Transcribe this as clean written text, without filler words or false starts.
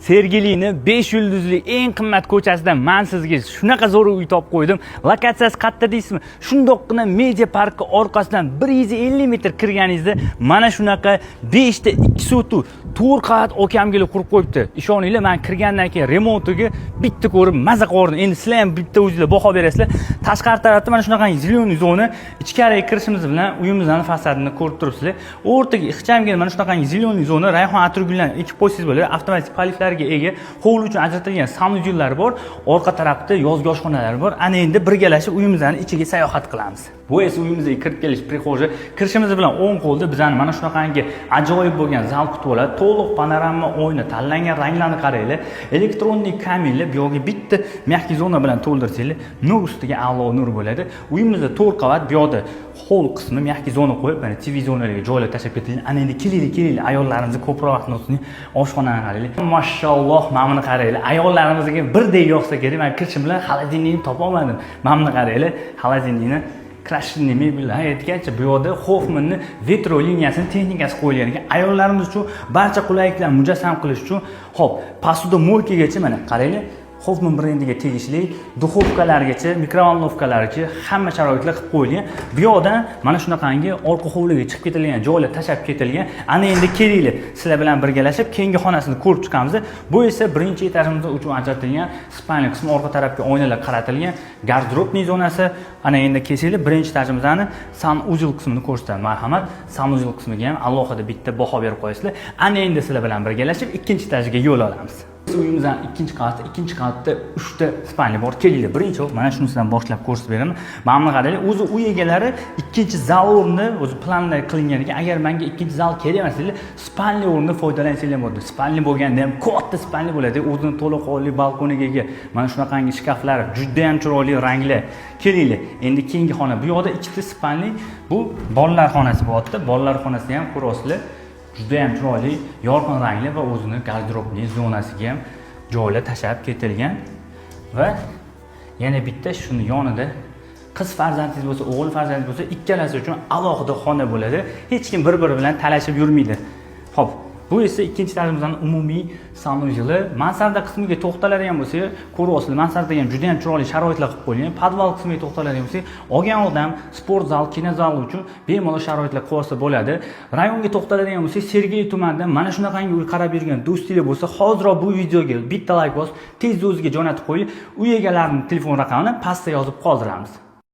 Sergelini 5 yulduzli eng qimmat ko'chasidan men sizga shunaqa zo'r uy topib qo'ydim. Lokatsiyasi qayerda deysizmi? Shundoqqina Media Parkka orqasidan 150 metr kirganingizda mana shunaqa 5 ta 2 sotu 4 qavat okamgili qurib qo'yibdi. Ishoninglar, men kirgandan keyin remontiga bitta ko'rib maza qildim. Endi sizlar ham bitta o'zingizlar baho berasizlar. Tashqari tarafda mana shunaqa ziloniy zona, ichkariga kirishimiz bilan uyimizning fasadini ko'rib turibsizlar. O'rtaga ixchamgina mana shunaqa ziloniy zona, rayhon atirgullar ekib qo'ysangiz bo'ladi. Avtomatik paliflarga ega, hovli uchun ajratilgan sanuzyullar bor, orqa tarafda yozgi oshxonalar bor. Ana endi birgalashib uyimizning ichiga sayohat qilamiz. Bu esa uyimizga kirib kelish prixoji. Kirishimiz bilan o'ng qo'lda bizani mana shunaqangi ajoyib bo'lgan zal quti bo'ladi. To'liq panorama oyna, tanlangan ranglarni qaranglar. Elektronnik kamilla, bu yerga bitta mягкий zona bilan to'ldirsanglar, nur ustiga a'lo nur bo'ladi. Uyimizda 4 qavat, bu yerda hol qismi mягкий zona qo'yib, mana TV zonalariga joylar tashab ketilgan. Ana endi kelinglar, ayollarimizni ko'proq vaqtni o'tsin. Oshxonani qaranglar. Mashalloh, mana buni qaranglar. Ayollarimizga birdek yoqsa kerak. Men kirishim bilan xolodilnikni topa olmadim. Mana buni qaranglar, xolodilnikni Krashni mebellar aytgancha bu yerda Hoffman'ning Vetro liniyasining texnikasi qo'yilgan ekan. Ayollarimiz uchun barcha qulayliklarni mujassam qilish uchun, hop, posuda moykagacha mana qaranglar, Hoffman brendiga tegishli duxovkalargacha, mikrovolnovkalargacha hamma sharoitlar qilib qo'yilgan. Bu yerdan mana shunaqangi orqa hovliga chiqib ketilgan joylar tashab ketilgan. Ana endi kelinglar, sizlar bilan birgalashib keyingi xonasini ko'rib chiqamiz. Bu esa birinchi etajimiz uchun ajratilgan spalniy qismi, orqa tarafga oynalar qaratilgan garderobniy zonasi. Ana endi kelsanglar, birinchi etajimizning sanuzel qismini ko'rsataman. Marhamat, sanuzel qismiga ham alohida bitta baho berib qo'yasizlar. Ana endi sizlar bilan birgalashib ikkinchi etajga yo'l olamiz. Uyimizdan ikkinchi qavatda 3 ta spalniy bor. Kelinglar, birinchi mana shunisidan boshlab ko'rsatib beraman. Mana buni qaranglar, o'zi uy egalari ikkinchi zal o'rni o'zi planlar qilingan ekan. Agar menga ikkinchi zal kerak emas desa, spalniy o'rnidan foydalansanglar bo'ladi. Spalniy bo'lganda ham katta spalniy bo'ladi. O'zining to'laqonli balkoniga ega. Mana shunaqangi shkaflar, juda ham chiroyli ranglar. Kelinglar, endi keyingi xona. Bu yoqda ikkita spalniy, bu bolalar xonasi bo'lyapti. Bolalar xonasida ham ko'rasizlar. Juda ham chiroyli, yorqin rangli va o'zini garderobniy zonasiga ham joylar tashab ketilgan. Va yana bitta shuni yonida qiz farzandingiz bo'lsa, o'g'il farzandingiz bo'lsa, ikkalasi uchun alohida xona bo'ladi. Hech kim bir-biri bilan talashib yurmaydi. Xo'p, bu esa ikkinchi etajimizning umumiy sanuzyuli. Mansarda qismiga to'xtaladigan bo'lsak, ko'ryapsizlar, mansarda ham juda ham chiroyli sharoitlar qilib qo'yilgan. Podval qismiga to'xtaladigan bo'lsak, olgan odam sport zal, kinozal uchun bemalol sharoitlar qilsa bo'ladi. Rayonga to'xtaladigan bo'lsak, Sergeli tumanidan mana shunaqangi uy qarab yurgan do'stinglar bo'lsa, hozirroq bu videoga bitta like bosib, tez o'ziga jo'natib qo'ying. Uy egalarining telefon raqamini pastda yozib qoldiramiz.